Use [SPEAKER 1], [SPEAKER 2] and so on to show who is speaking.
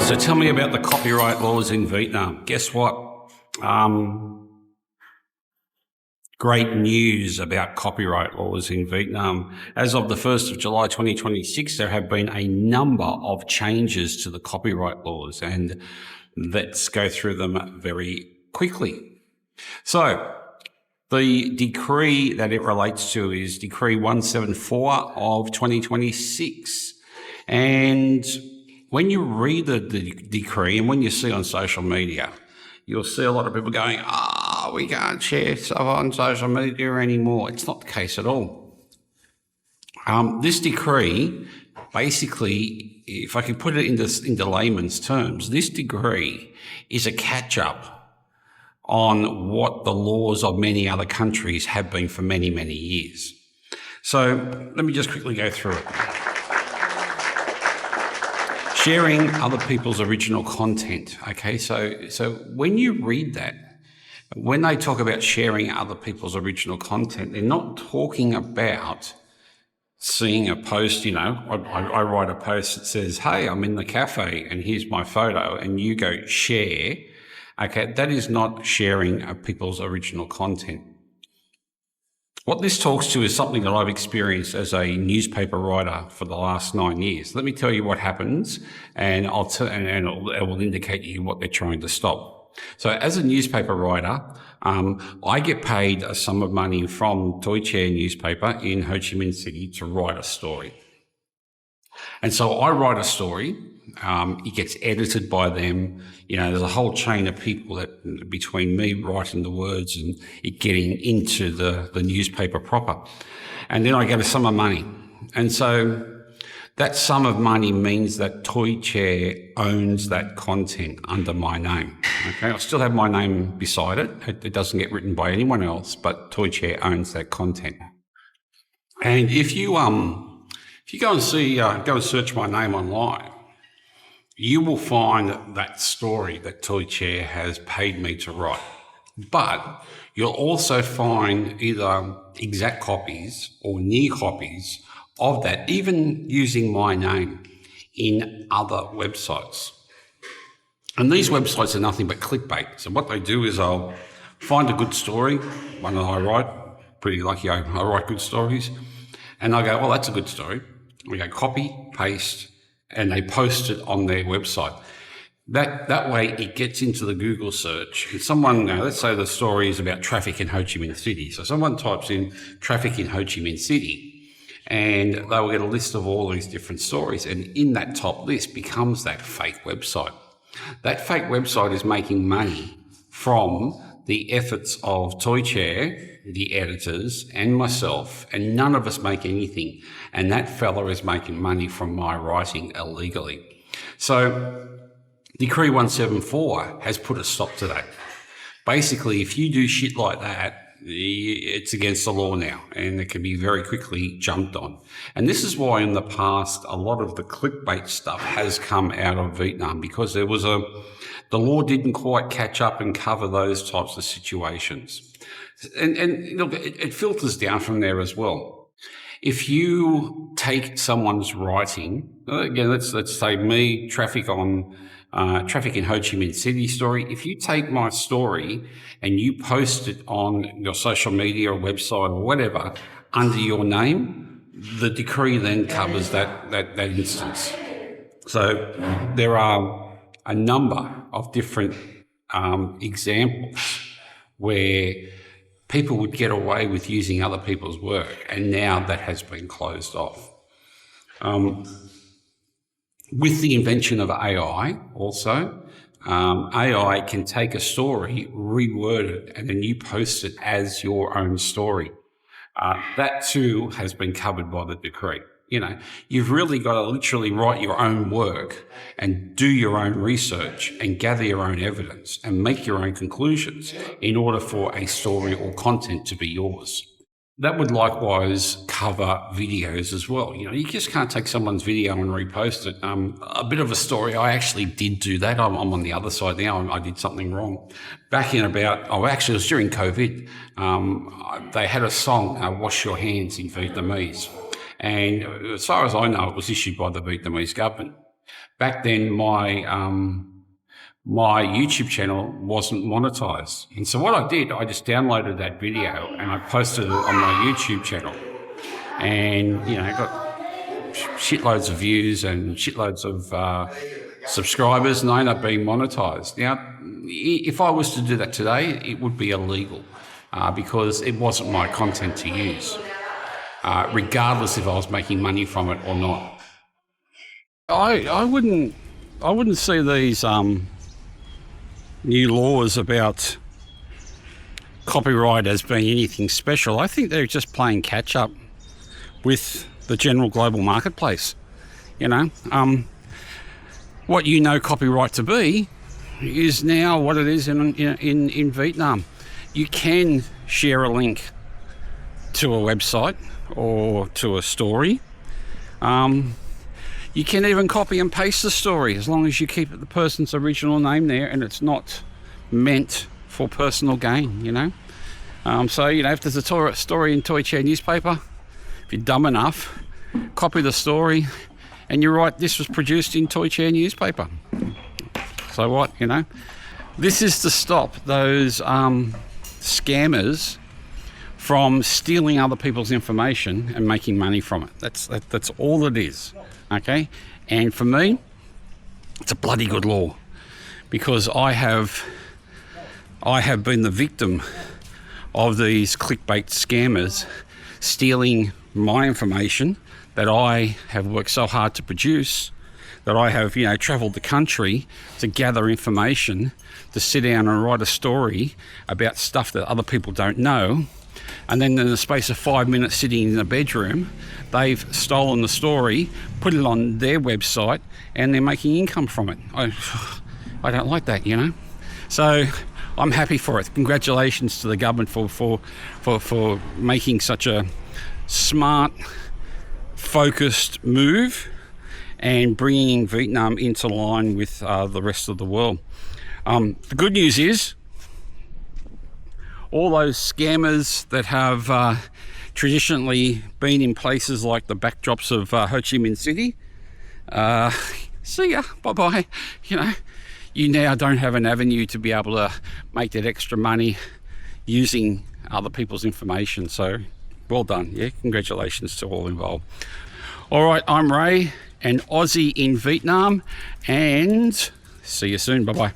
[SPEAKER 1] So tell me about the copyright laws in Vietnam. Guess what? Great news about copyright laws in Vietnam. As of the 1st of July 2026, there have been a number of changes to the copyright laws, and let's go through them very quickly. So the decree that it relates to is Decree 174 of 2026. And when you read the decree and when you see on social media, you'll see a lot of people going, we can't share stuff on social media anymore. It's not the case at all. This decree, basically, if I can put it into layman's terms, this decree is a catch-up on what the laws of many other countries have been for many, many years. So let me just quickly go through it. Sharing other people's original content. Okay, so when you read that, when they talk about sharing other people's original content, they're not talking about seeing a post, I write a post that says, hey, I'm in the cafe and here's my photo, and you go share. Okay, that is not sharing people's original content. What this talks to is something that I've experienced as a newspaper writer for the last 9 years. Let me tell you what happens, and it will indicate to you what they're trying to stop. So as a newspaper writer, I get paid a sum of money from Toi Chair newspaper in Ho Chi Minh City to write a story. And so I write a story, it gets edited by them. There's a whole chain of people that between me writing the words and it getting into the newspaper proper. And then I get a sum of money. And so that sum of money means that Toi Chair owns that content under my name. Okay, I still have my name beside it. It doesn't get written by anyone else, but Toi Chair owns that content. And if you go and search my name online, you will find that story that Toi Chair has paid me to write. But you'll also find either exact copies or near copies of that, even using my name, in other websites. And these websites are nothing but clickbait. So what they do is I'll find a good story, one that I write, pretty lucky I write good stories, and I go, well, that's a good story. We go copy, paste, and they post it on their website. That way it gets into the Google search. And someone, let's say the story is about traffic in Ho Chi Minh City. So someone types in traffic in Ho Chi Minh City and they will get a list of all these different stories. And in that top list becomes that fake website. That fake website is making money from the efforts of Toi Chair, the editors, and myself, and none of us make anything. And that fella is making money from my writing illegally. So Decree 174 has put a stop to that. Basically, if you do shit like that, it's against the law now, and it can be very quickly jumped on. And this is why in the past, a lot of the clickbait stuff has come out of Vietnam, because the law didn't quite catch up and cover those types of situations. And look, it filters down from there as well. If you take someone's writing, again, let's say me, traffic in Ho Chi Minh City story. If you take my story and you post it on your social media or website or whatever under your name, the decree then covers that instance. So there are a number of different examples where people would get away with using other people's work, and now that has been closed off. With the invention of AI also, AI can take a story, reword it, and then you post it as your own story. That too has been covered by the decree. You've really got to literally write your own work and do your own research and gather your own evidence and make your own conclusions in order for a story or content to be yours. That would likewise cover videos as well. You just can't take someone's video and repost it. A bit of a story, I actually did do that. I'm on the other side now. I did something wrong. Back in it was during COVID. They had a song, Wash Your Hands, in Vietnamese. And as far as I know, it was issued by the Vietnamese government. Back then, my YouTube channel wasn't monetized. And so what I did, I just downloaded that video and I posted it on my YouTube channel. And, you know, got shitloads of views and shitloads of subscribers, and they end up being monetized. Now, if I was to do that today, it would be illegal because it wasn't my content to use, regardless if I was making money from it or not. I wouldn't see these new laws about copyright as being anything special. I think they're just playing catch up with the general global marketplace. You know, what you know copyright to be is now what it is in Vietnam. You can share a link to a website or to a story. You can even copy and paste the story as long as you keep the person's original name there and it's not meant for personal gain, you know. So, you know, if there's a story in Toy Chair newspaper, if you're dumb enough, copy the story and you write, this was produced in Toy Chair newspaper. So what, you know? This is to stop those scammers from stealing other people's information and making money from it. That's all it is, okay? And for me, it's a bloody good law because I have been the victim of these clickbait scammers stealing my information that I have worked so hard to produce, that I have, you know, travelled the country to gather information, to sit down and write a story about stuff that other people don't know. And then in the space of 5 minutes sitting in the bedroom, they've stolen the story, put it on their website, and they're making income from it. I don't like that, you know. So I'm happy for it. Congratulations to the government for making such a smart, focused move and bringing Vietnam into line with the rest of the world. The good news is, all those scammers that have traditionally been in places like the backdrops of Ho Chi Minh City, see ya, bye-bye. You know, you now don't have an avenue to be able to make that extra money using other people's information. So well done. Yeah, congratulations to all involved. All right, I'm Ray, an Aussie in Vietnam, and see you soon. Bye-bye.